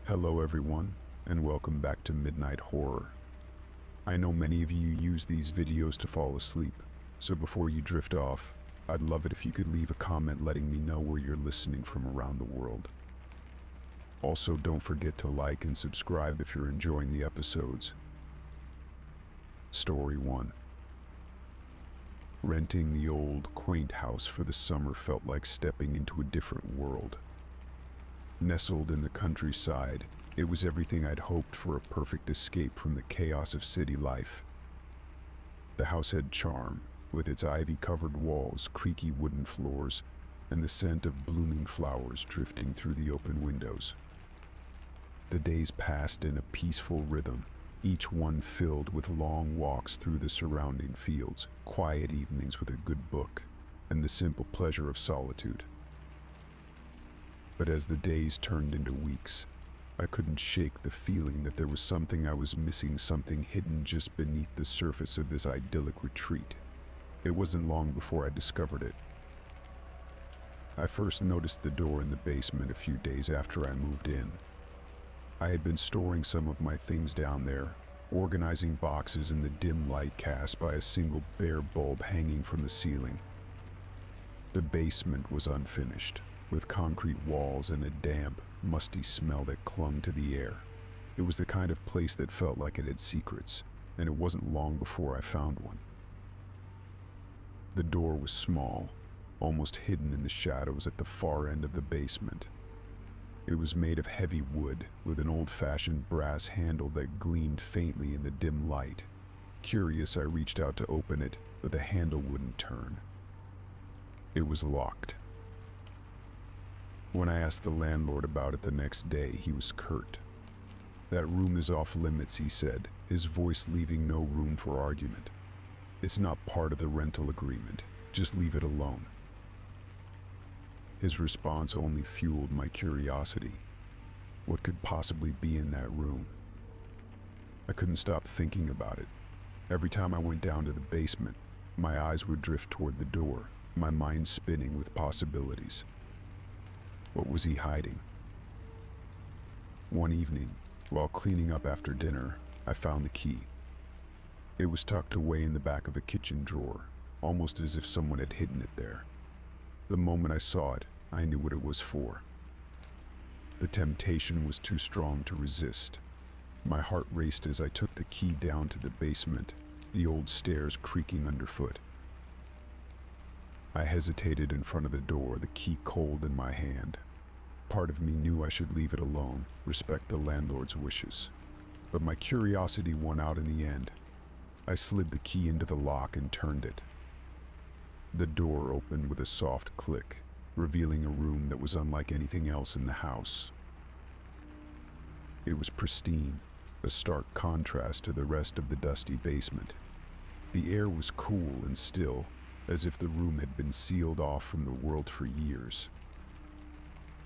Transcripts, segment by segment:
Hello everyone, and welcome back to Midnight Horror. I know many of you use these videos to fall asleep, so before you drift off, I'd love it if you could leave a comment letting me know where you're listening from around the world. Also, don't forget to like and subscribe if you're enjoying the episodes. Story 1. Renting the old, quaint house for the summer felt like stepping into a different world. Nestled in the countryside, it was everything I'd hoped for, a perfect escape from the chaos of city life. The house had charm, with its ivy-covered walls, creaky wooden floors, and the scent of blooming flowers drifting through the open windows. The days passed in a peaceful rhythm, each one filled with long walks through the surrounding fields, quiet evenings with a good book, and the simple pleasure of solitude. But as the days turned into weeks, I couldn't shake the feeling that there was something I was missing, something hidden just beneath the surface of this idyllic retreat. It wasn't long before I discovered it. I first noticed the door in the basement a few days after I moved in. I had been storing some of my things down there, organizing boxes in the dim light cast by a single bare bulb hanging from the ceiling. The basement was unfinished, with concrete walls and a damp, musty smell that clung to the air. It was the kind of place that felt like it had secrets, and it wasn't long before I found one. The door was small, almost hidden in the shadows at the far end of the basement. It was made of heavy wood, with an old-fashioned brass handle that gleamed faintly in the dim light. Curious, I reached out to open it, but the handle wouldn't turn. It was locked. When I asked the landlord about it the next day, he was curt. "That room is off limits," he said, his voice leaving no room for argument. "It's not part of the rental agreement. Just leave it alone." His response only fueled my curiosity. What could possibly be in that room? I couldn't stop thinking about it. Every time I went down to the basement, my eyes would drift toward the door, my mind spinning with possibilities. What was he hiding? One evening, while cleaning up after dinner, I found the key. It was tucked away in the back of a kitchen drawer, almost as if someone had hidden it there. The moment I saw it, I knew what it was for. The temptation was too strong to resist. My heart raced as I took the key down to the basement, the old stairs creaking underfoot. I hesitated in front of the door, the key cold in my hand. Part of me knew I should leave it alone, respect the landlord's wishes. But my curiosity won out in the end. I slid the key into the lock and turned it. The door opened with a soft click, revealing a room that was unlike anything else in the house. It was pristine, a stark contrast to the rest of the dusty basement. The air was cool and still, as if the room had been sealed off from the world for years.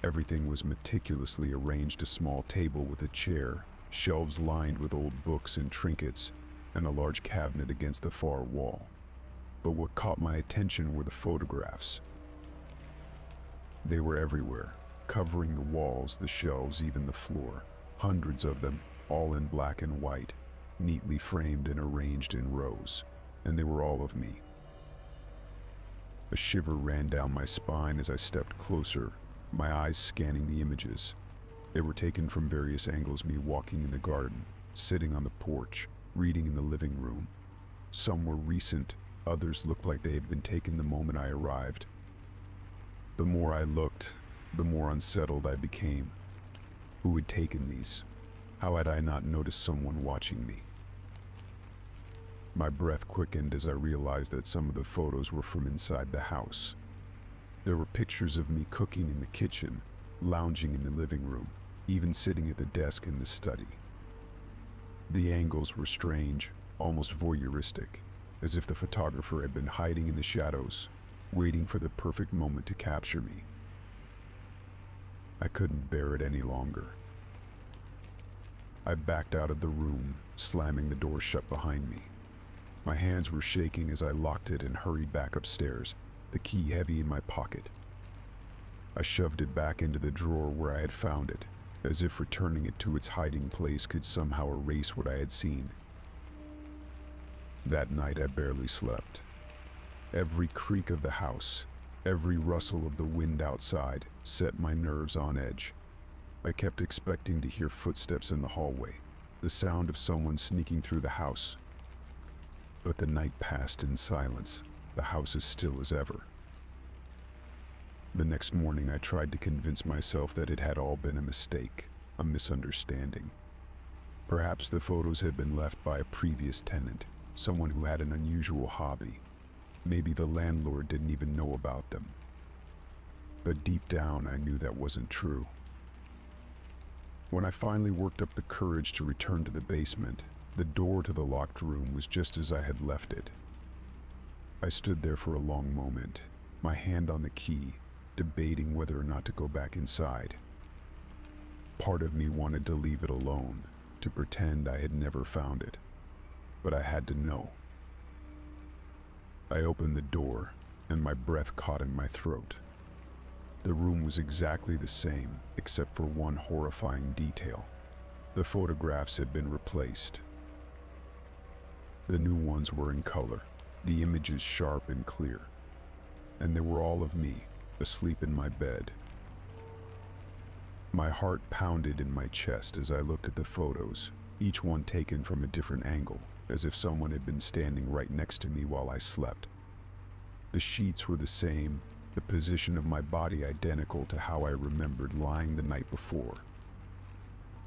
Everything was meticulously arranged: a small table with a chair, shelves lined with old books and trinkets, and a large cabinet against the far wall. But what caught my attention were the photographs. They were everywhere, covering the walls, the shelves, even the floor. Hundreds of them, all in black and white, neatly framed and arranged in rows. And they were all of me. A shiver ran down my spine as I stepped closer, my eyes scanning the images. They were taken from various angles: me walking in the garden, sitting on the porch, reading in the living room. Some were recent, others looked like they had been taken the moment I arrived. The more I looked, the more unsettled I became. Who had taken these? How had I not noticed someone watching me? My breath quickened as I realized that some of the photos were from inside the house. There were pictures of me cooking in the kitchen, lounging in the living room, even sitting at the desk in the study. The angles were strange, almost voyeuristic, as if the photographer had been hiding in the shadows, waiting for the perfect moment to capture me. I couldn't bear it any longer. I backed out of the room, slamming the door shut behind me. My hands were shaking as I locked it and hurried back upstairs, the key heavy in my pocket. I shoved it back into the drawer where I had found it, as if returning it to its hiding place could somehow erase what I had seen. That night I barely slept. Every creak of the house, every rustle of the wind outside set my nerves on edge. I kept expecting to hear footsteps in the hallway, the sound of someone sneaking through the house. But the night passed in silence, the house as still as ever. The next morning I tried to convince myself that it had all been a mistake, a misunderstanding. Perhaps the photos had been left by a previous tenant, someone who had an unusual hobby. Maybe the landlord didn't even know about them. But deep down I knew that wasn't true. When I finally worked up the courage to return to the basement, the door to the locked room was just as I had left it. I stood there for a long moment, my hand on the key, debating whether or not to go back inside. Part of me wanted to leave it alone, to pretend I had never found it, but I had to know. I opened the door, and my breath caught in my throat. The room was exactly the same, except for one horrifying detail. The photographs had been replaced. The new ones were in color, the images sharp and clear, and they were all of me, asleep in my bed. My heart pounded in my chest as I looked at the photos, each one taken from a different angle, as if someone had been standing right next to me while I slept. The sheets were the same, the position of my body identical to how I remembered lying the night before.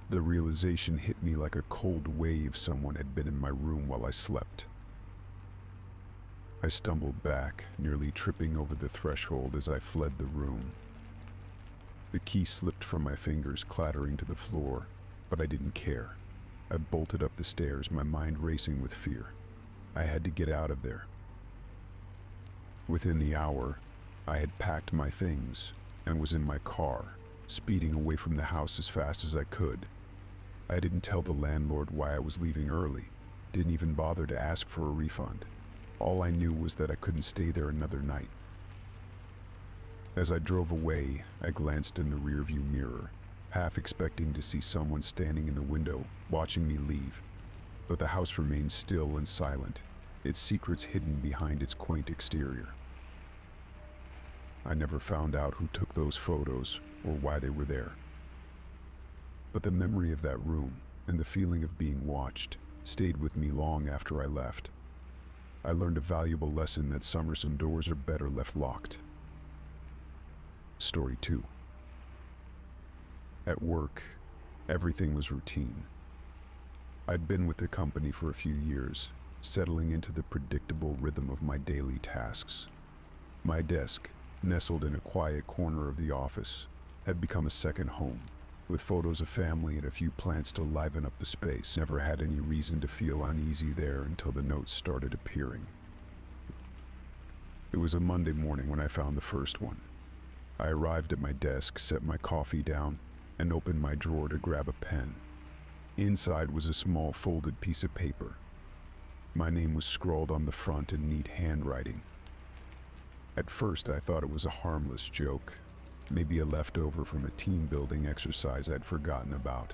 The realization hit me like a cold wave. Someone had been in my room while I slept. I stumbled back, nearly tripping over the threshold as I fled the room. The key slipped from my fingers, clattering to the floor, but I didn't care. I bolted up the stairs, my mind racing with fear. I had to get out of there. Within the hour, I had packed my things and was in my car, speeding away from the house as fast as I could. I didn't tell the landlord why I was leaving early, didn't even bother to ask for a refund. All I knew was that I couldn't stay there another night. As I drove away, I glanced in the rearview mirror, half expecting to see someone standing in the window, watching me leave. But the house remained still and silent, its secrets hidden behind its quaint exterior. I never found out who took those photos or why they were there. But the memory of that room and the feeling of being watched stayed with me long after I left. I learned a valuable lesson that some doors are better left locked. Story 2. At work, everything was routine. I'd been with the company for a few years, settling into the predictable rhythm of my daily tasks. My desk, nestled in a quiet corner of the office, had become a second home, with photos of family and a few plants to liven up the space. Never had any reason to feel uneasy there until the notes started appearing. It was a Monday morning when I found the first one. I arrived at my desk, set my coffee down, and opened my drawer to grab a pen. Inside was a small folded piece of paper. My name was scrawled on the front in neat handwriting. At first I thought it was a harmless joke, maybe a leftover from a team building exercise I'd forgotten about.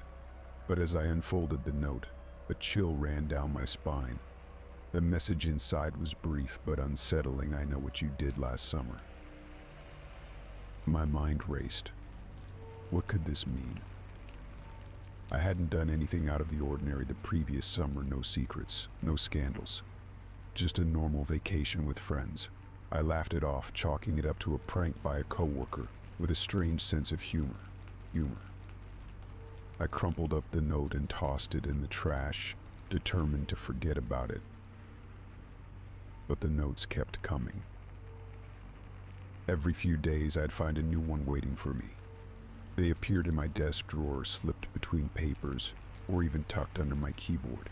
But as I unfolded the note, a chill ran down my spine. The message inside was brief but unsettling. "I know what you did last summer." My mind raced. What could this mean? I hadn't done anything out of the ordinary the previous summer, no secrets, no scandals. Just a normal vacation with friends. I laughed it off, chalking it up to a prank by a coworker, with a strange sense of humor. I crumpled up the note and tossed it in the trash, determined to forget about it. But the notes kept coming. Every few days I'd find a new one waiting for me. They appeared in my desk drawer, slipped between papers, or even tucked under my keyboard.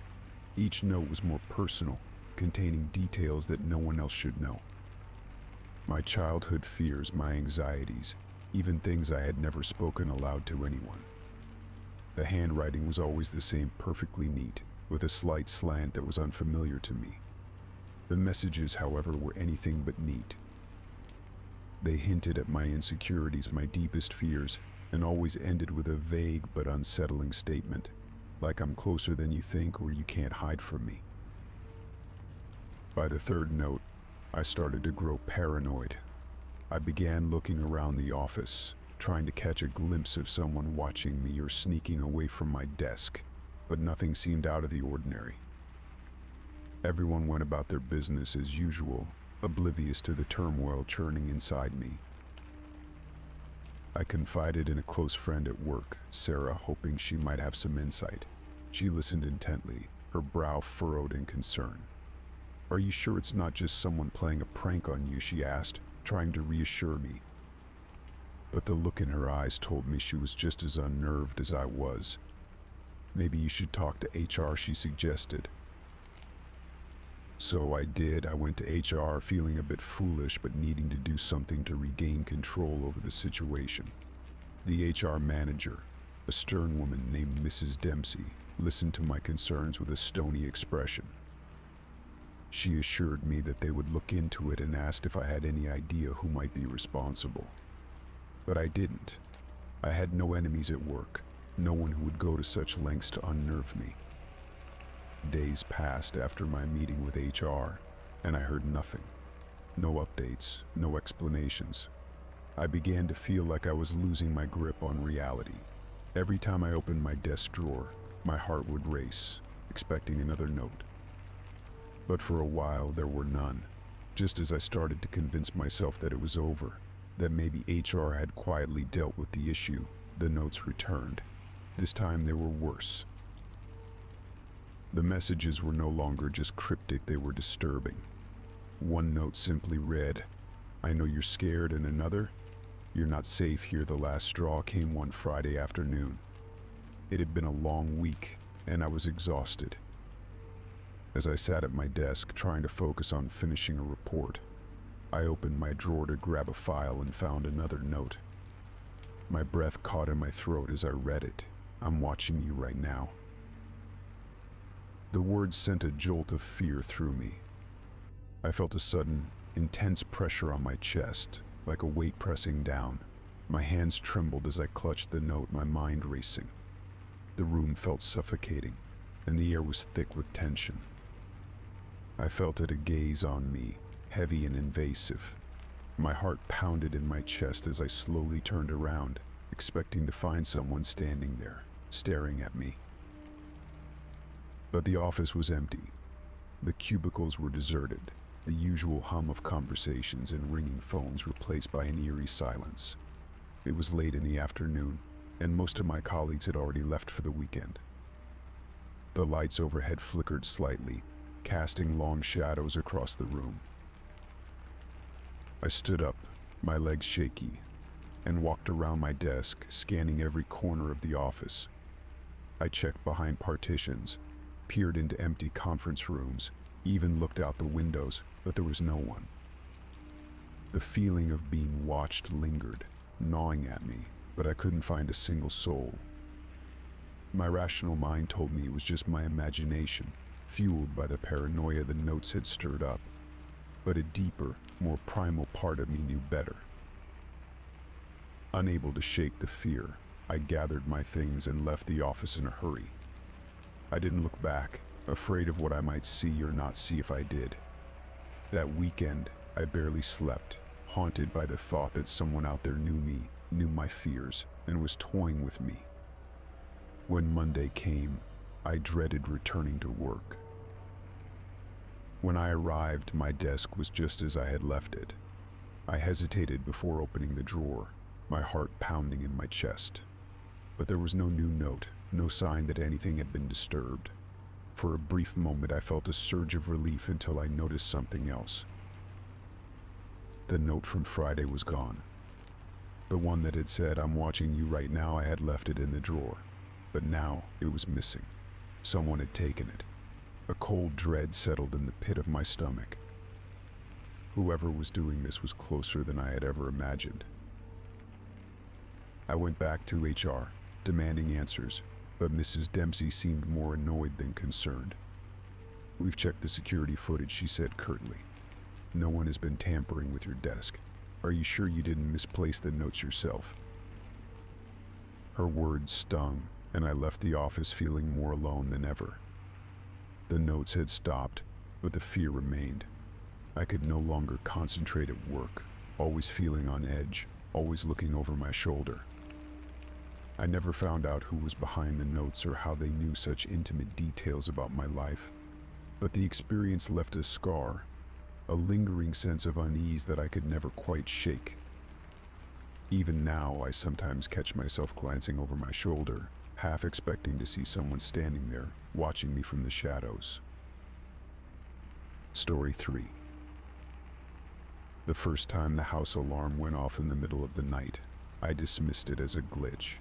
Each note was more personal, containing details that no one else should know. My childhood fears, my anxieties, even things I had never spoken aloud to anyone. The handwriting was always the same, perfectly neat, with a slight slant that was unfamiliar to me. The messages, however, were anything but neat. They hinted at my insecurities, my deepest fears, and always ended with a vague but unsettling statement, like I'm closer than you think or you can't hide from me. By the third note, I started to grow paranoid. I began looking around the office, trying to catch a glimpse of someone watching me or sneaking away from my desk, but nothing seemed out of the ordinary. Everyone went about their business as usual, oblivious to the turmoil churning inside me. I confided in a close friend at work, Sarah, hoping she might have some insight. She listened intently, her brow furrowed in concern. "Are you sure it's not just someone playing a prank on you?" she asked, trying to reassure me. But the look in her eyes told me she was just as unnerved as I was. "Maybe you should talk to HR," she suggested. So I did. I went to HR feeling a bit foolish but needing to do something to regain control over the situation. The HR manager, a stern woman named Mrs. Dempsey, listened to my concerns with a stony expression. She assured me that they would look into it and asked if I had any idea who might be responsible. But I didn't. I had no enemies at work, no one who would go to such lengths to unnerve me. Days passed after my meeting with HR, and I heard nothing. No updates, no explanations. I began to feel like I was losing my grip on reality. Every time I opened my desk drawer, my heart would race, expecting another note. But for a while there were none. Just as I started to convince myself that it was over, that maybe HR had quietly dealt with the issue, the notes returned. This time they were worse. The messages were no longer just cryptic, they were disturbing. One note simply read, "I know you're scared," and another, "You're not safe here." The last straw came one Friday afternoon. It had been a long week, and I was exhausted. As I sat at my desk trying to focus on finishing a report, I opened my drawer to grab a file and found another note. My breath caught in my throat as I read it. "I'm watching you right now." The words sent a jolt of fear through me. I felt a sudden, intense pressure on my chest, like a weight pressing down. My hands trembled as I clutched the note, my mind racing. The room felt suffocating, and the air was thick with tension. I felt it, a gaze on me, heavy and invasive. My heart pounded in my chest as I slowly turned around, expecting to find someone standing there, staring at me. But the office was empty. The cubicles were deserted, the usual hum of conversations and ringing phones replaced by an eerie silence. It was late in the afternoon, and most of my colleagues had already left for the weekend. The lights overhead flickered slightly, casting long shadows across the room. I stood up, my legs shaky, and walked around my desk, scanning every corner of the office. I checked behind partitions, peered into empty conference rooms, even looked out the windows, but there was no one. The feeling of being watched lingered, gnawing at me, but I couldn't find a single soul. My rational mind told me it was just my imagination, fueled by the paranoia the notes had stirred up. But a deeper, more primal part of me knew better. Unable to shake the fear, I gathered my things and left the office in a hurry. I didn't look back, afraid of what I might see or not see if I did. That weekend, I barely slept, haunted by the thought that someone out there knew me, knew my fears, and was toying with me. When Monday came, I dreaded returning to work. When I arrived, my desk was just as I had left it. I hesitated before opening the drawer, my heart pounding in my chest. But there was no new note, no sign that anything had been disturbed. For a brief moment, I felt a surge of relief until I noticed something else. The note from Friday was gone. The one that had said, "I'm watching you right now," I had left it in the drawer. But now it was missing. Someone had taken it. A cold dread settled in the pit of my stomach. Whoever was doing this was closer than I had ever imagined. I went back to HR, demanding answers, but Mrs. Dempsey seemed more annoyed than concerned. "We've checked the security footage," she said curtly. "No one has been tampering with your desk. Are you sure you didn't misplace the notes yourself?" Her words stung, and I left the office feeling more alone than ever. The notes had stopped, but the fear remained. I could no longer concentrate at work, always feeling on edge, always looking over my shoulder. I never found out who was behind the notes or how they knew such intimate details about my life, but the experience left a scar, a lingering sense of unease that I could never quite shake. Even now, I sometimes catch myself glancing over my shoulder, half expecting to see someone standing there, watching me from the shadows. Story 3. The first time the house alarm went off in the middle of the night, I dismissed it as a glitch.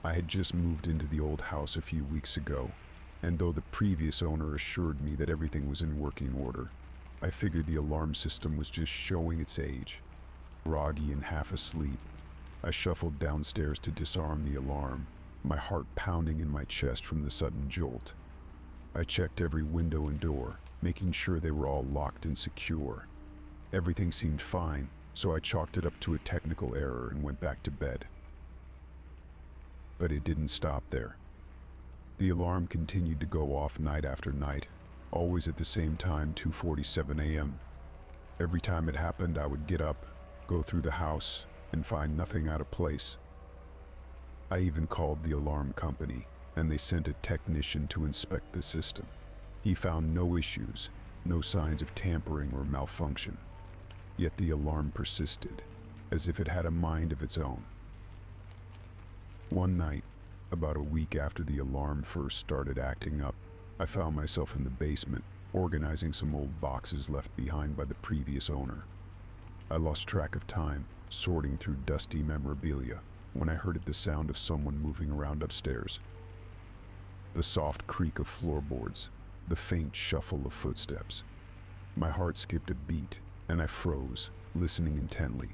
I had just moved into the old house a few weeks ago, and though the previous owner assured me that everything was in working order, I figured the alarm system was just showing its age. Groggy and half asleep, I shuffled downstairs to disarm the alarm, my heart pounding in my chest from the sudden jolt. I checked every window and door, making sure they were all locked and secure. Everything seemed fine, so I chalked it up to a technical error and went back to bed. But it didn't stop there. The alarm continued to go off night after night, always at the same time, 2:47 a.m. Every time it happened, I would get up, go through the house, and find nothing out of place. I even called the alarm company, and they sent a technician to inspect the system. He found no issues, no signs of tampering or malfunction. Yet the alarm persisted, as if it had a mind of its own. One night, about a week after the alarm first started acting up, I found myself in the basement, organizing some old boxes left behind by the previous owner. I lost track of time, sorting through dusty memorabilia, when I heard the sound of someone moving around upstairs. The soft creak of floorboards, the faint shuffle of footsteps. My heart skipped a beat, and I froze, listening intently.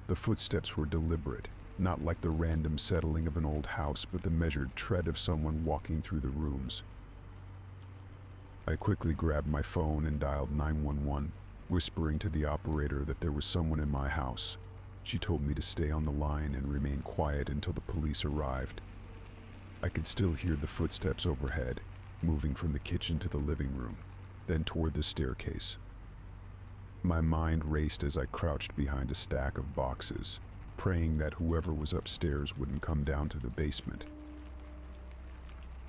The footsteps were deliberate, not like the random settling of an old house, but the measured tread of someone walking through the rooms. I quickly grabbed my phone and dialed 911, whispering to the operator that there was someone in my house. She told me to stay on the line and remain quiet until the police arrived. I could still hear the footsteps overhead, moving from the kitchen to the living room, then toward the staircase. My mind raced as I crouched behind a stack of boxes, praying that whoever was upstairs wouldn't come down to the basement.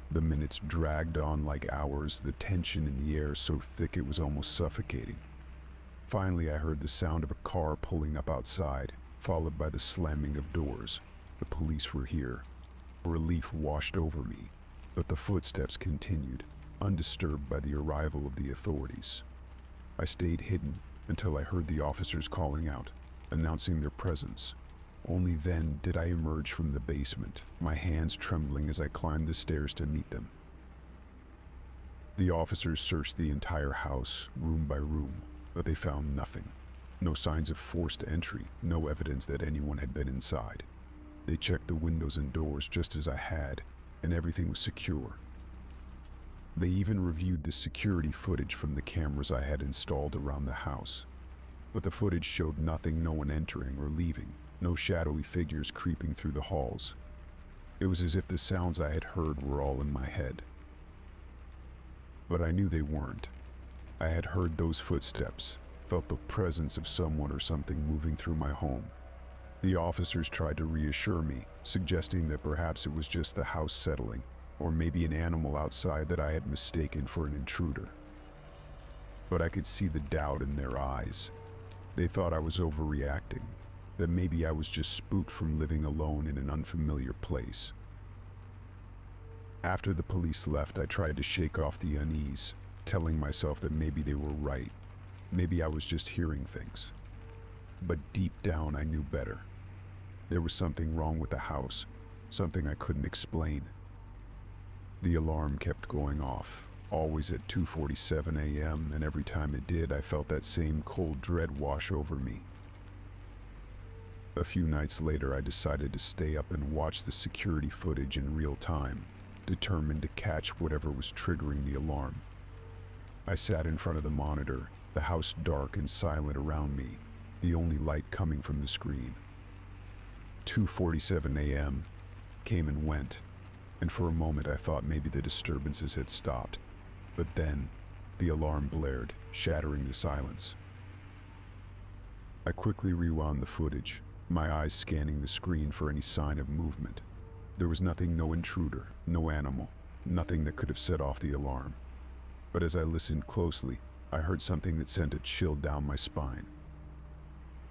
The minutes dragged on like hours, the tension in the air so thick it was almost suffocating. Finally, I heard the sound of a car pulling up outside, followed by the slamming of doors. The police were here. Relief washed over me, but the footsteps continued, undisturbed by the arrival of the authorities. I stayed hidden until I heard the officers calling out, announcing their presence. Only then did I emerge from the basement, my hands trembling as I climbed the stairs to meet them. The officers searched the entire house, room by room, but they found nothing. No signs of forced entry, no evidence that anyone had been inside. They checked the windows and doors just as I had, and everything was secure. They even reviewed the security footage from the cameras I had installed around the house. But the footage showed nothing, no one entering or leaving, no shadowy figures creeping through the halls. It was as if the sounds I had heard were all in my head. But I knew they weren't. I had heard those footsteps, felt the presence of someone or something moving through my home. The officers tried to reassure me, suggesting that perhaps it was just the house settling, or maybe an animal outside that I had mistaken for an intruder. But I could see the doubt in their eyes. They thought I was overreacting, that maybe I was just spooked from living alone in an unfamiliar place. After the police left, I tried to shake off the unease, telling myself that maybe they were right. Maybe I was just hearing things. But deep down, I knew better. There was something wrong with the house, something I couldn't explain. The alarm kept going off, always at 2:47 a.m., and every time it did, I felt that same cold dread wash over me. A few nights later, I decided to stay up and watch the security footage in real time, determined to catch whatever was triggering the alarm. I sat in front of the monitor, the house dark and silent around me, the only light coming from the screen. 2:47 a.m. came and went, and for a moment I thought maybe the disturbances had stopped. But then, the alarm blared, shattering the silence. I quickly rewound the footage, my eyes scanning the screen for any sign of movement. There was nothing, no intruder, no animal, nothing that could have set off the alarm. But as I listened closely, I heard something that sent a chill down my spine.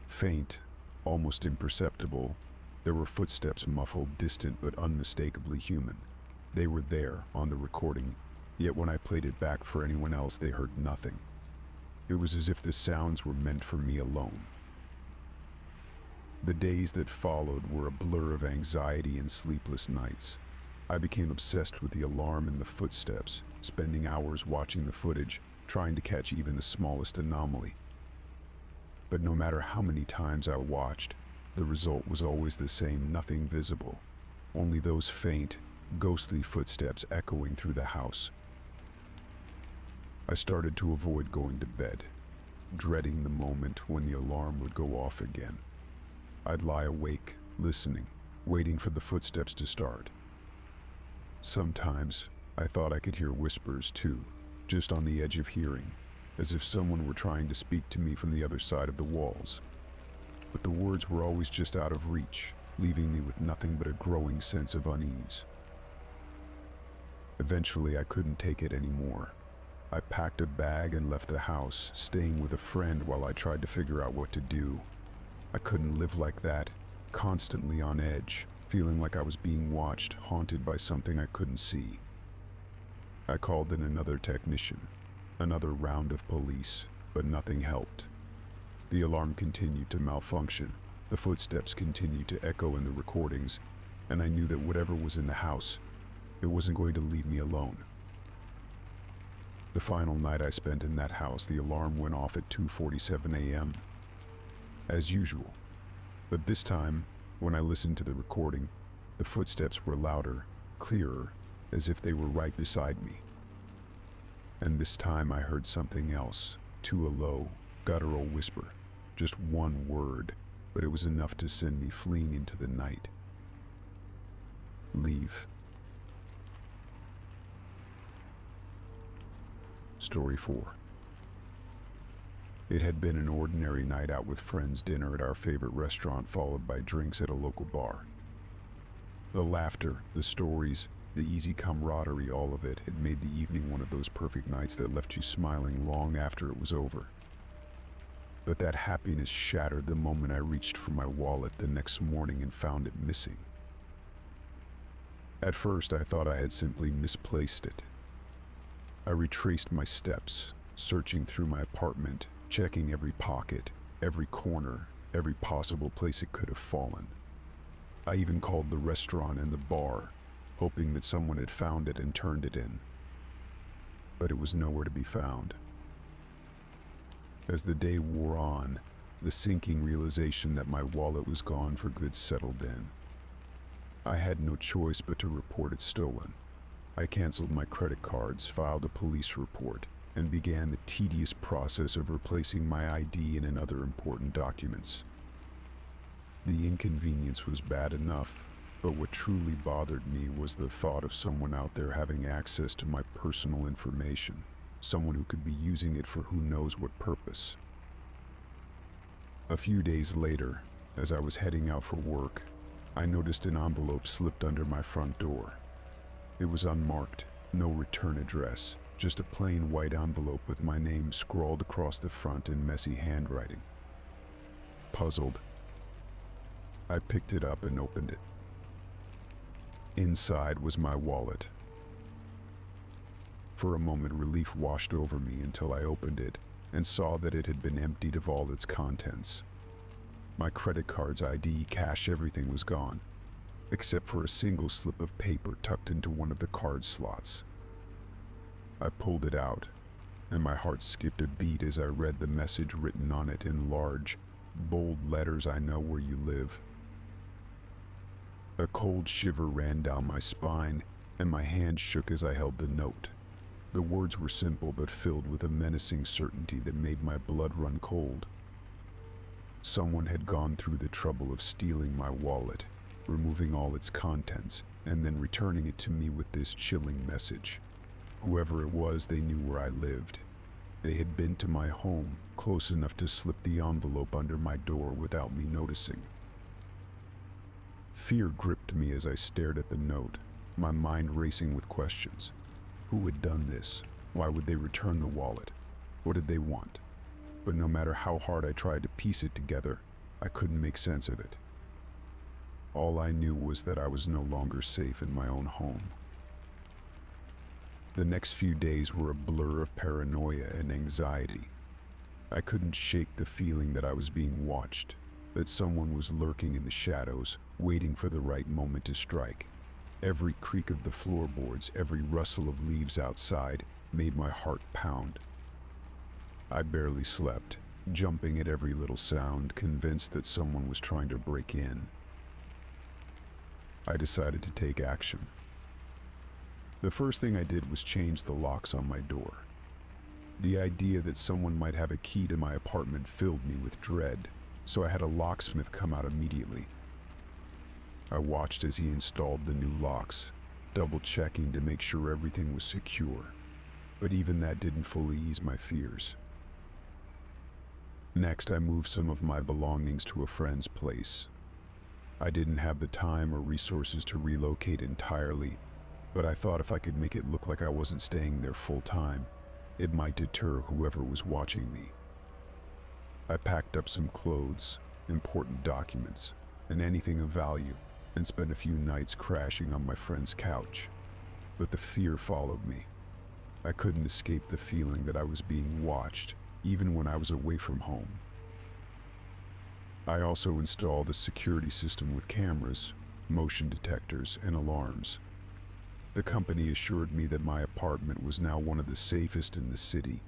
Faint, almost imperceptible, there were footsteps, muffled, distant, but unmistakably human. They were there, on the recording, yet when I played it back for anyone else, they heard nothing. It was as if the sounds were meant for me alone. The days that followed were a blur of anxiety and sleepless nights. I became obsessed with the alarm and the footsteps, spending hours watching the footage, trying to catch even the smallest anomaly. But no matter how many times I watched, the result was always the same: nothing visible. Only those faint, ghostly footsteps echoing through the house. I started to avoid going to bed, dreading the moment when the alarm would go off again. I'd lie awake, listening, waiting for the footsteps to start. Sometimes, I thought I could hear whispers too, just on the edge of hearing, as if someone were trying to speak to me from the other side of the walls. But the words were always just out of reach, leaving me with nothing but a growing sense of unease. Eventually, I couldn't take it anymore. I packed a bag and left the house, staying with a friend while I tried to figure out what to do. I couldn't live like that, constantly on edge, feeling like I was being watched, haunted by something I couldn't see. I called in another technician, another round of police, but nothing helped. The alarm continued to malfunction, the footsteps continued to echo in the recordings, and I knew that whatever was in the house, it wasn't going to leave me alone. The final night I spent in that house, the alarm went off at 2:47 a.m. as usual. But this time, when I listened to the recording, the footsteps were louder, clearer, as if they were right beside me. And this time I heard something else, too, a low, guttural whisper. Just one word, but it was enough to send me fleeing into the night. Leave. Story 4. It had been an ordinary night out with friends, dinner at our favorite restaurant followed by drinks at a local bar. The laughter, the stories, the easy camaraderie, all of it had made the evening one of those perfect nights that left you smiling long after it was over. But that happiness shattered the moment I reached for my wallet the next morning and found it missing. At first I thought I had simply misplaced it. I retraced my steps, searching through my apartment, checking every pocket, every corner, every possible place it could have fallen. I even called the restaurant and the bar, hoping that someone had found it and turned it in. But it was nowhere to be found. As the day wore on, the sinking realization that my wallet was gone for good settled in. I had no choice but to report it stolen. I canceled my credit cards, filed a police report, and began the tedious process of replacing my ID and other important documents. The inconvenience was bad enough, but what truly bothered me was the thought of someone out there having access to my personal information, someone who could be using it for who knows what purpose. A few days later, as I was heading out for work, I noticed an envelope slipped under my front door. It was unmarked, no return address, just a plain white envelope with my name scrawled across the front in messy handwriting. Puzzled, I picked it up and opened it. Inside was my wallet. For a moment, relief washed over me until I opened it and saw that it had been emptied of all its contents. My credit cards, ID, cash, everything was gone, except for a single slip of paper tucked into one of the card slots. I pulled it out, and my heart skipped a beat as I read the message written on it in large, bold letters: "I know where you live." A cold shiver ran down my spine, and my hand shook as I held the note. The words were simple but filled with a menacing certainty that made my blood run cold. Someone had gone through the trouble of stealing my wallet, removing all its contents, and then returning it to me with this chilling message. Whoever it was, they knew where I lived. They had been to my home, close enough to slip the envelope under my door without me noticing. Fear gripped me as I stared at the note, my mind racing with questions. Who had done this? Why would they return the wallet? What did they want? But no matter how hard I tried to piece it together, I couldn't make sense of it. All I knew was that I was no longer safe in my own home. The next few days were a blur of paranoia and anxiety. I couldn't shake the feeling that I was being watched, that someone was lurking in the shadows, waiting for the right moment to strike. Every creak of the floorboards, every rustle of leaves outside, made my heart pound. I barely slept, jumping at every little sound, convinced that someone was trying to break in. I decided to take action. The first thing I did was change the locks on my door. The idea that someone might have a key to my apartment filled me with dread, so I had a locksmith come out immediately. I watched as he installed the new locks, double-checking to make sure everything was secure, but even that didn't fully ease my fears. Next, I moved some of my belongings to a friend's place. I didn't have the time or resources to relocate entirely, but I thought if I could make it look like I wasn't staying there full time, it might deter whoever was watching me. I packed up some clothes, important documents, and anything of value, and spent a few nights crashing on my friend's couch. But the fear followed me. I couldn't escape the feeling that I was being watched, even when I was away from home. I also installed a security system with cameras, motion detectors, and alarms. The company assured me that my apartment was now one of the safest in the city,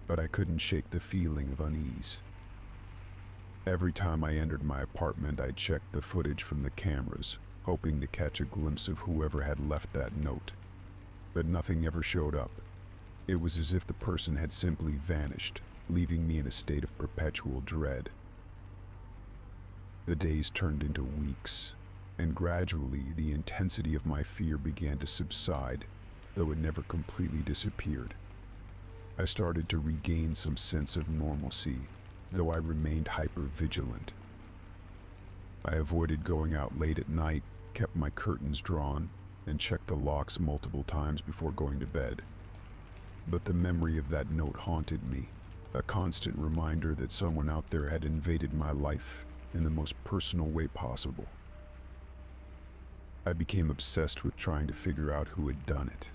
but I couldn't shake the feeling of unease. Every time I entered my apartment, I checked the footage from the cameras, hoping to catch a glimpse of whoever had left that note. But nothing ever showed up. It was as if the person had simply vanished, leaving me in a state of perpetual dread. The days turned into weeks, and gradually the intensity of my fear began to subside, though it never completely disappeared. I started to regain some sense of normalcy, though I remained hyper-vigilant. I avoided going out late at night, kept my curtains drawn, and checked the locks multiple times before going to bed. But the memory of that note haunted me, a constant reminder that someone out there had invaded my life in the most personal way possible. I became obsessed with trying to figure out who had done it.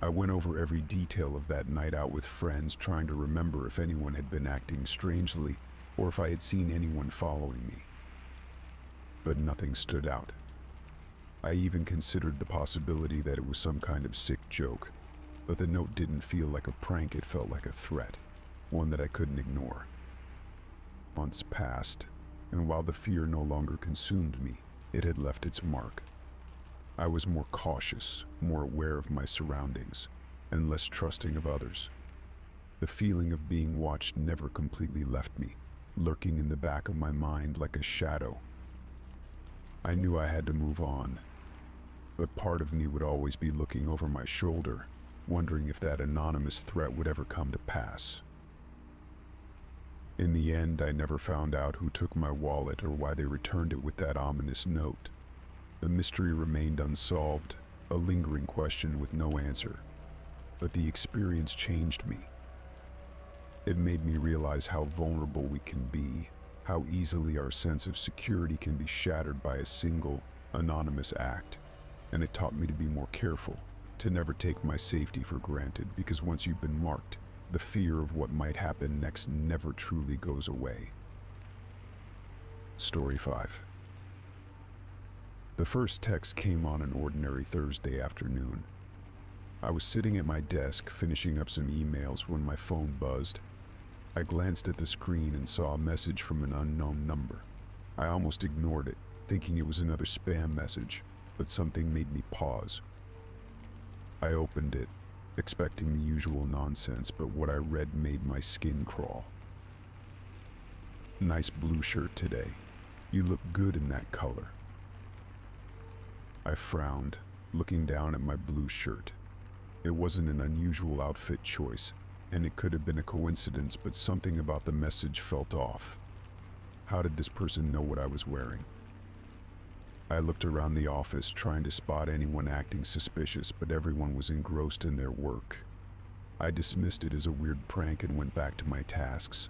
I went over every detail of that night out with friends, trying to remember if anyone had been acting strangely or if I had seen anyone following me. But nothing stood out. I even considered the possibility that it was some kind of sick joke, but the note didn't feel like a prank, it felt like a threat, one that I couldn't ignore. Months passed, and while the fear no longer consumed me, it had left its mark. I was more cautious, more aware of my surroundings, and less trusting of others. The feeling of being watched never completely left me, lurking in the back of my mind like a shadow. I knew I had to move on, but part of me would always be looking over my shoulder, wondering if that anonymous threat would ever come to pass. In the end, I never found out who took my wallet or why they returned it with that ominous note. The mystery remained unsolved, a lingering question with no answer. But the experience changed me. It made me realize how vulnerable we can be, how easily our sense of security can be shattered by a single, anonymous act. And it taught me to be more careful, to never take my safety for granted, because once you've been marked, the fear of what might happen next never truly goes away. Story 5. The first text came on an ordinary Thursday afternoon. I was sitting at my desk finishing up some emails when my phone buzzed. I glanced at the screen and saw a message from an unknown number. I almost ignored it, thinking it was another spam message, but something made me pause. I opened it, expecting the usual nonsense, but what I read made my skin crawl. Nice blue shirt today. You look good in that color. I frowned, looking down at my blue shirt. It wasn't an unusual outfit choice, and it could have been a coincidence, but something about the message felt off. How did this person know what I was wearing? I looked around the office, trying to spot anyone acting suspicious, but everyone was engrossed in their work. I dismissed it as a weird prank and went back to my tasks.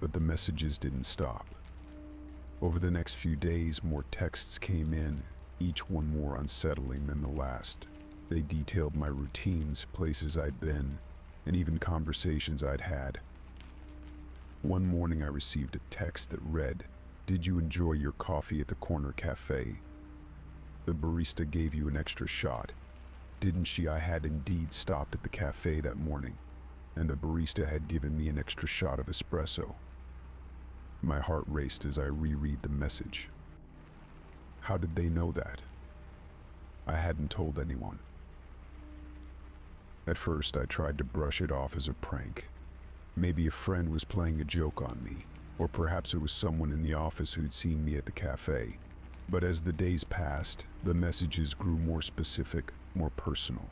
But the messages didn't stop. Over the next few days, more texts came in, each one more unsettling than the last. They detailed my routines, places I'd been, and even conversations I'd had. One morning I received a text that read, "Did you enjoy your coffee at the corner cafe? The barista gave you an extra shot. Didn't she? I had indeed stopped at the cafe that morning, and the barista had given me an extra shot of espresso." My heart raced as I reread the message. How did they know that? I hadn't told anyone. At first, I tried to brush it off as a prank. Maybe a friend was playing a joke on me, or perhaps it was someone in the office who'd seen me at the cafe. But as the days passed, the messages grew more specific, more personal.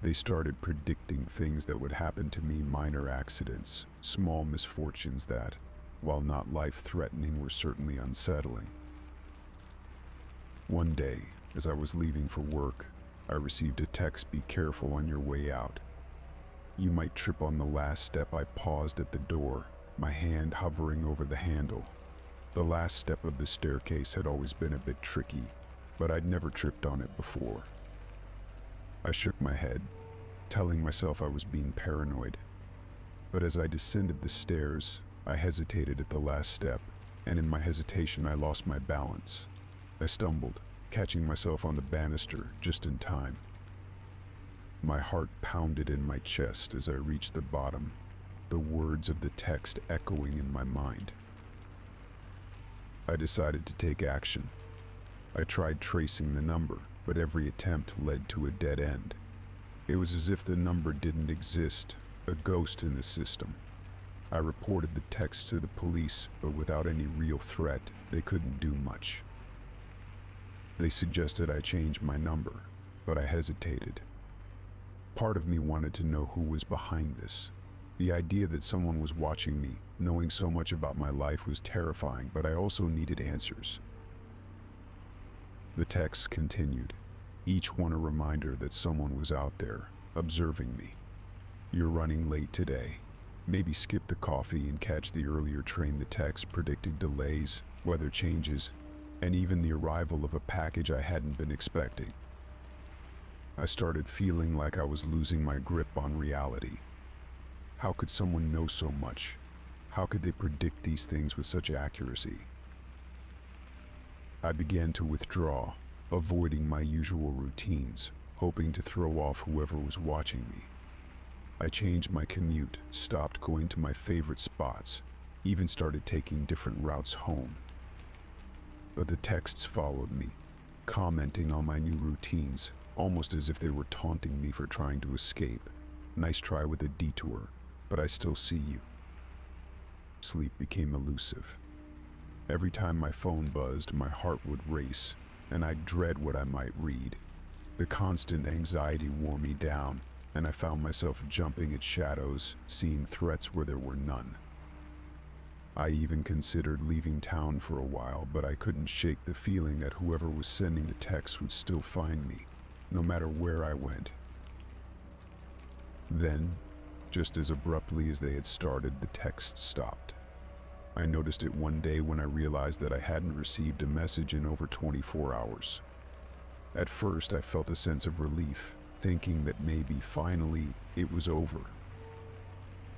They started predicting things that would happen to me, minor accidents, small misfortunes that, while not life-threatening, were certainly unsettling. One day, as I was leaving for work, I received a text, "Be careful on your way out. You might trip on the last step." I paused at the door, my hand hovering over the handle. The last step of the staircase had always been a bit tricky, but I'd never tripped on it before. I shook my head, telling myself I was being paranoid. But as I descended the stairs, I hesitated at the last step, and in my hesitation I lost my balance. I stumbled, catching myself on the banister just in time. My heart pounded in my chest as I reached the bottom, the words of the text echoing in my mind. I decided to take action. I tried tracing the number, but every attempt led to a dead end. It was as if the number didn't exist, a ghost in the system. I reported the text to the police, but without any real threat, they couldn't do much. They suggested I change my number, but I hesitated. Part of me wanted to know who was behind this. The idea that someone was watching me, knowing so much about my life, was terrifying, but I also needed answers. The text continued, each one a reminder that someone was out there, observing me. "You're running late today. Maybe skip the coffee and catch the earlier train." The text predicted delays, weather changes, and even the arrival of a package I hadn't been expecting. I started feeling like I was losing my grip on reality. How could someone know so much? How could they predict these things with such accuracy? I began to withdraw, avoiding my usual routines, hoping to throw off whoever was watching me. I changed my commute, stopped going to my favorite spots, even started taking different routes home. But the texts followed me, commenting on my new routines, almost as if they were taunting me for trying to escape. "Nice try with a detour, but I still see you." Sleep became elusive. Every time my phone buzzed, my heart would race, and I'd dread what I might read. The constant anxiety wore me down, and I found myself jumping at shadows, seeing threats where there were none. I even considered leaving town for a while, but I couldn't shake the feeling that whoever was sending the text would still find me, no matter where I went. Then, just as abruptly as they had started, the text stopped. I noticed it one day when I realized that I hadn't received a message in over 24 hours. At first, I felt a sense of relief, thinking that maybe finally it was over.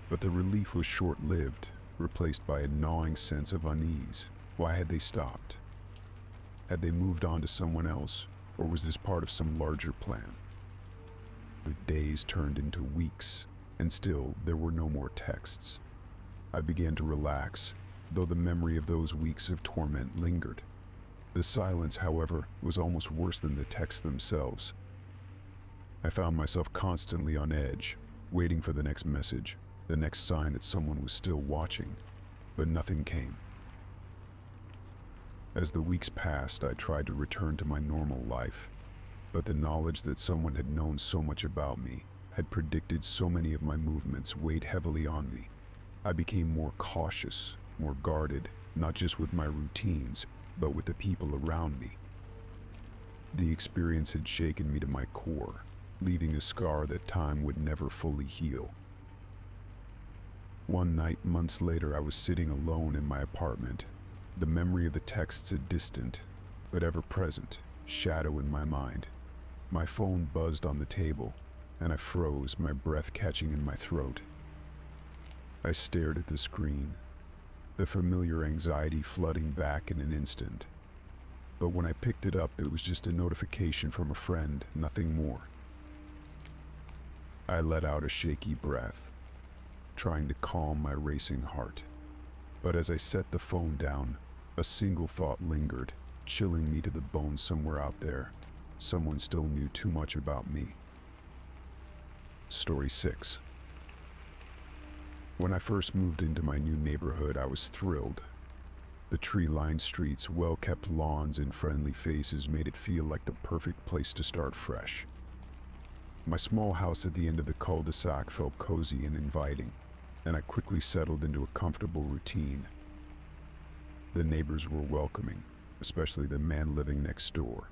But the relief was short-lived, replaced by a gnawing sense of unease. Why had they stopped? Had they moved on to someone else, or was this part of some larger plan? The days turned into weeks, and still there were no more texts. I began to relax, though the memory of those weeks of torment lingered. The silence, however, was almost worse than the texts themselves. I found myself constantly on edge, waiting for the next message, the next sign that someone was still watching, but nothing came. As the weeks passed, I tried to return to my normal life, but the knowledge that someone had known so much about me, had predicted so many of my movements, weighed heavily on me. I became more cautious, more guarded, not just with my routines, but with the people around me. The experience had shaken me to my core, leaving a scar that time would never fully heal. One night, months later, I was sitting alone in my apartment, the memory of the texts a distant, but ever-present, shadow in my mind. My phone buzzed on the table, and I froze, my breath catching in my throat. I stared at the screen, the familiar anxiety flooding back in an instant. But when I picked it up, it was just a notification from a friend, nothing more. I let out a shaky breath, trying to calm my racing heart. But as I set the phone down, a single thought lingered, chilling me to the bone. Somewhere out there, someone still knew too much about me. Story 6. When I first moved into my new neighborhood, I was thrilled. The tree-lined streets, well-kept lawns, and friendly faces made it feel like the perfect place to start fresh. My small house at the end of the cul-de-sac felt cozy and inviting, and I quickly settled into a comfortable routine. The neighbors were welcoming, especially the man living next door.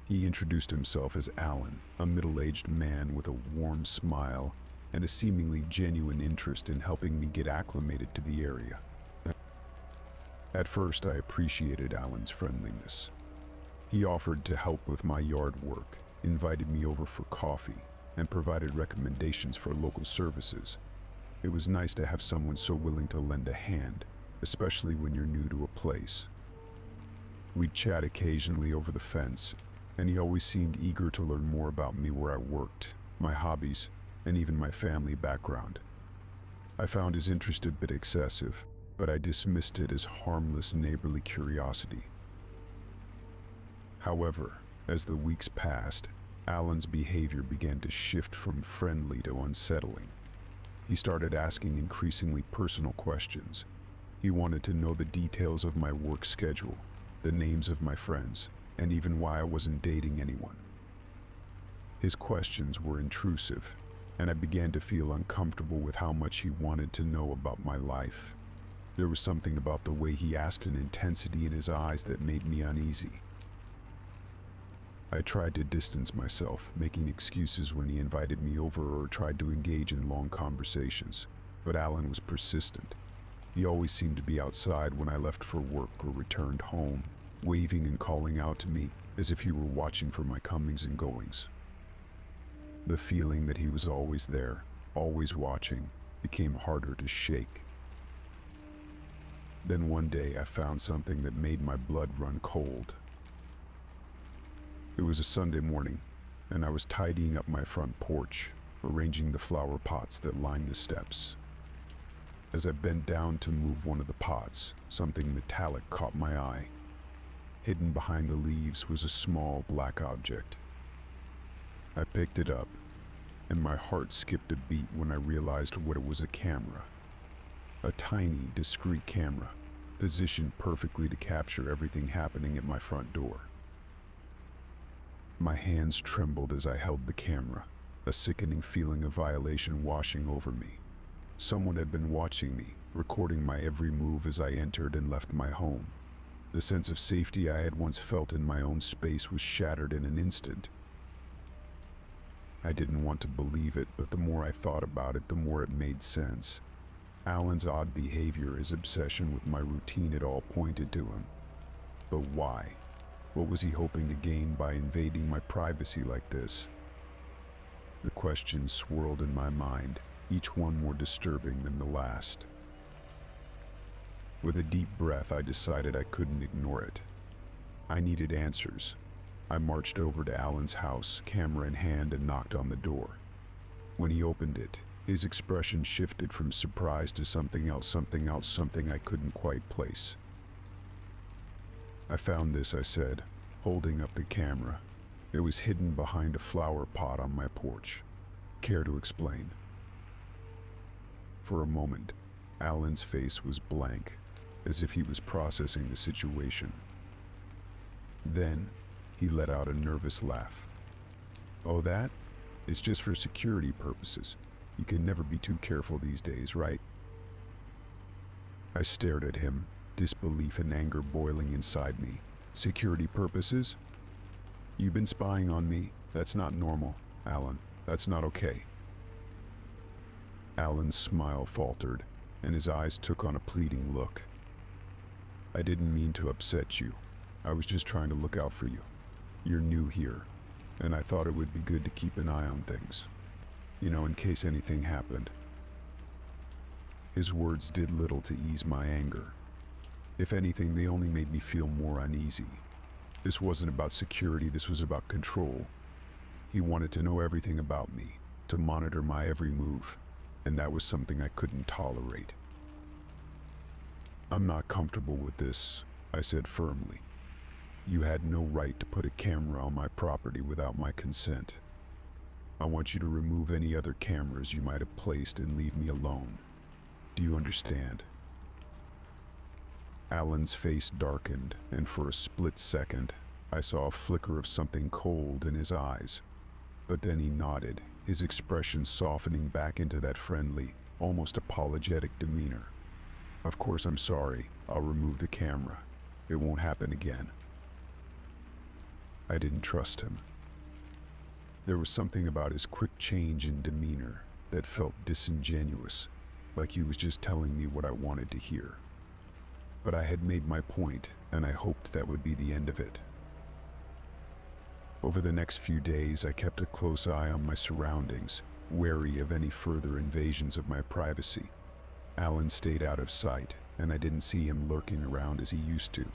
He introduced himself as Alan, a middle-aged man with a warm smile and a seemingly genuine interest in helping me get acclimated to the area. At first, I appreciated Alan's friendliness. He offered to help with my yard work, invited me over for coffee, and provided recommendations for local services. It was nice to have someone so willing to lend a hand, especially when you're new to a place. We'd chat occasionally over the fence, and he always seemed eager to learn more about me, where I worked, my hobbies, and even my family background. I found his interest a bit excessive, but I dismissed it as harmless neighborly curiosity. However, as the weeks passed, Alan's behavior began to shift from friendly to unsettling. He started asking increasingly personal questions. He wanted to know the details of my work schedule, the names of my friends, and even why I wasn't dating anyone. His questions were intrusive, and I began to feel uncomfortable with how much he wanted to know about my life. There was something about the way he asked, an intensity in his eyes that made me uneasy. I tried to distance myself, making excuses when he invited me over or tried to engage in long conversations, but Alan was persistent. He always seemed to be outside when I left for work or returned home, waving and calling out to me as if he were watching for my comings and goings. The feeling that he was always there, always watching, became harder to shake. Then one day I found something that made my blood run cold. It was a Sunday morning, and I was tidying up my front porch, arranging the flower pots that lined the steps. As I bent down to move one of the pots, something metallic caught my eye. Hidden behind the leaves was a small black object. I picked it up, and my heart skipped a beat when I realized what it was: a camera. A tiny, discreet camera, positioned perfectly to capture everything happening at my front door. My hands trembled as I held the camera, a sickening feeling of violation washing over me. Someone had been watching me, recording my every move as I entered and left my home. The sense of safety I had once felt in my own space was shattered in an instant. I didn't want to believe it, but the more I thought about it, the more it made sense. Alan's odd behavior, his obsession with my routine, it all pointed to him. But why? What was he hoping to gain by invading my privacy like this? The questions swirled in my mind, each one more disturbing than the last. With a deep breath, I decided I couldn't ignore it. I needed answers. I marched over to Alan's house, camera in hand, and knocked on the door. When he opened it, his expression shifted from surprise to something else, something I couldn't quite place. "I found this," I said, holding up the camera. It was hidden behind a flower pot on my porch. "Care to explain?" For a moment, Alan's face was blank, as if he was processing the situation. Then, he let out a nervous laugh. "Oh, that? It's just for security purposes. You can never be too careful these days, right?" I stared at him, disbelief and anger boiling inside me. "Security purposes? You've been spying on me? That's not normal, Alan. That's not okay." Alan's smile faltered, and his eyes took on a pleading look. "I didn't mean to upset you. I was just trying to look out for you. You're new here, and I thought it would be good to keep an eye on things. You know, in case anything happened." His words did little to ease my anger. If anything, they only made me feel more uneasy. This wasn't about security, this was about control. He wanted to know everything about me, to monitor my every move, and that was something I couldn't tolerate. "I'm not comfortable with this," I said firmly. "You had no right to put a camera on my property without my consent. I want you to remove any other cameras you might have placed and leave me alone. Do you understand?" Alan's face darkened, and for a split second, I saw a flicker of something cold in his eyes. But then he nodded, his expression softening back into that friendly, almost apologetic demeanor. "Of course, I'm sorry. I'll remove the camera. It won't happen again." I didn't trust him. There was something about his quick change in demeanor that felt disingenuous, like he was just telling me what I wanted to hear. But I had made my point, and I hoped that would be the end of it. Over the next few days, I kept a close eye on my surroundings, wary of any further invasions of my privacy. Alan stayed out of sight, and I didn't see him lurking around as he used to.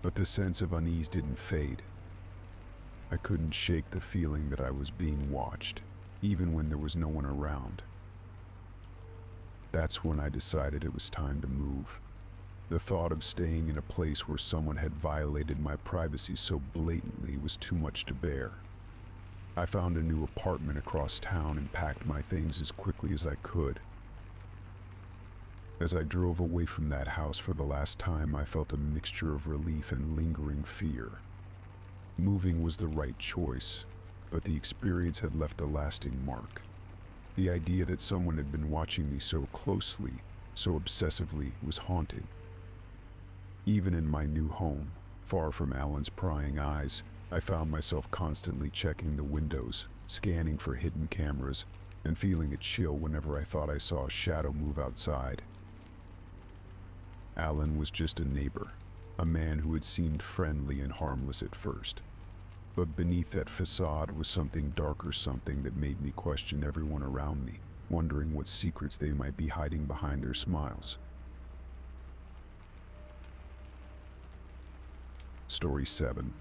But the sense of unease didn't fade. I couldn't shake the feeling that I was being watched, even when there was no one around. That's when I decided it was time to move. The thought of staying in a place where someone had violated my privacy so blatantly was too much to bear. I found a new apartment across town and packed my things as quickly as I could. As I drove away from that house for the last time, I felt a mixture of relief and lingering fear. Moving was the right choice, but the experience had left a lasting mark. The idea that someone had been watching me so closely, so obsessively, was haunting. Even in my new home, far from Alan's prying eyes, I found myself constantly checking the windows, scanning for hidden cameras, and feeling a chill whenever I thought I saw a shadow move outside. Alan was just a neighbor, a man who had seemed friendly and harmless at first. But beneath that facade was something darker, something that made me question everyone around me, wondering what secrets they might be hiding behind their smiles. Story 7.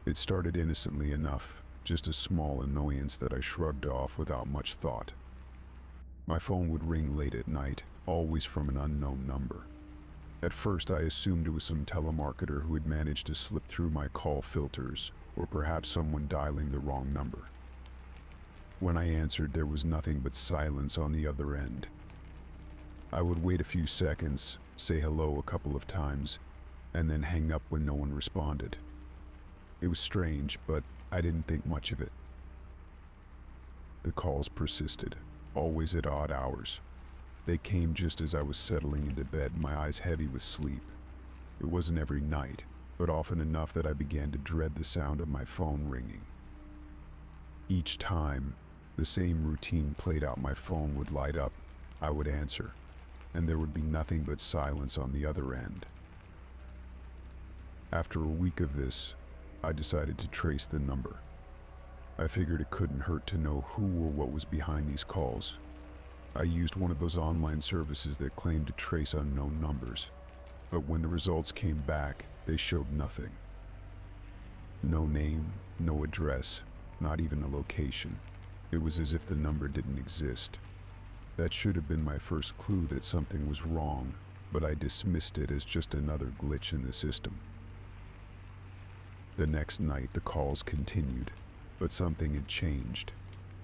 It started innocently enough, just a small annoyance that I shrugged off without much thought. My phone would ring late at night, always from an unknown number. At first I assumed it was some telemarketer who had managed to slip through my call filters, or perhaps someone dialing the wrong number. When I answered, there was nothing but silence on the other end. I would wait a few seconds, say hello a couple of times, and then hang up when no one responded. It was strange, but I didn't think much of it. The calls persisted, always at odd hours. They came just as I was settling into bed, my eyes heavy with sleep. It wasn't every night, but often enough that I began to dread the sound of my phone ringing. Each time, the same routine played out. My phone would light up, I would answer, and there would be nothing but silence on the other end. After a week of this, I decided to trace the number. I figured it couldn't hurt to know who or what was behind these calls. I used one of those online services that claimed to trace unknown numbers, but when the results came back, they showed nothing. No name, no address, not even a location. It was as if the number didn't exist. That should have been my first clue that something was wrong, but I dismissed it as just another glitch in the system. The next night, the calls continued, but something had changed.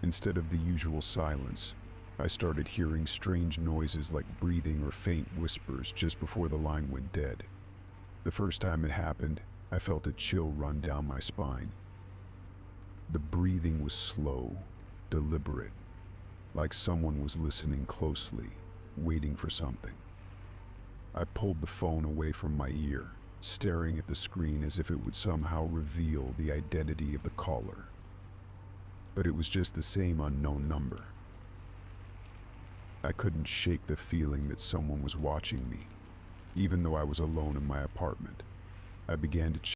Instead of the usual silence, I started hearing strange noises like breathing or faint whispers just before the line went dead. The first time it happened, I felt a chill run down my spine. The breathing was slow, deliberate, like someone was listening closely, waiting for something. I pulled the phone away from my ear, staring at the screen as if it would somehow reveal the identity of the caller. But it was just the same unknown number. I couldn't shake the feeling that someone was watching me, even though I was alone in my apartment. I began to